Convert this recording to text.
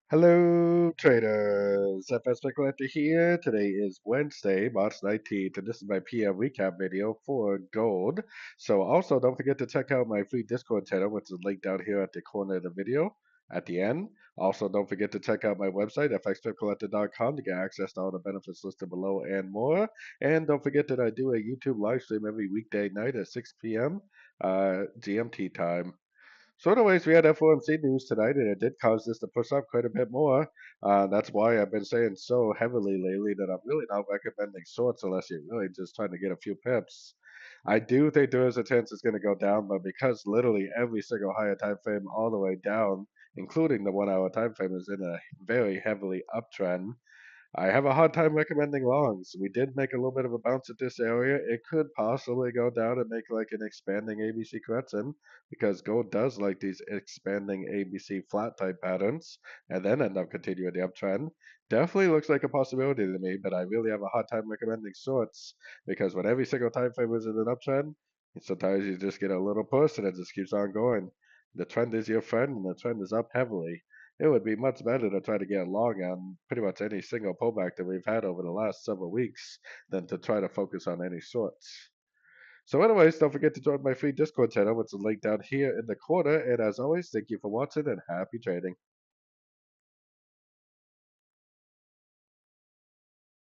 Hello, traders. FX Pip Collector here. Today is Wednesday, March 19th, and this is my PM recap video for gold. So also don't forget to check out my free Discord channel, which is linked down here at the corner of the video at the end. Also, don't forget to check out my website, fxpipcollector.com, to get access to all the benefits listed below and more. And don't forget that I do a YouTube live stream every weekday night at 6 p.m. GMT time. So anyways, we had FOMC news tonight, and it did cause this to push up quite a bit more. That's why I've been saying so heavily lately that I'm really not recommending shorts unless you're really just trying to get a few pips. I do think there is a chance it's going to go down, but because literally every single higher time frame all the way down, including the 1 hour time frame, is in a very heavily uptrend, I have a hard time recommending longs. We did make a little bit of a bounce at this area. It could possibly go down and make like an expanding ABC correction because gold does like these expanding ABC flat type patterns and then end up continuing the uptrend. Definitely looks like a possibility to me, but I really have a hard time recommending shorts because when every single time frame is in an uptrend, sometimes you just get a little push and it just keeps on going. The trend is your friend and the trend is up heavily. It would be much better to try to get long on pretty much any single pullback that we've had over the last several weeks than to try to focus on any shorts. So anyways, don't forget to join my free Discord channel, which is linked down here in the corner. And as always, thank you for watching and happy trading.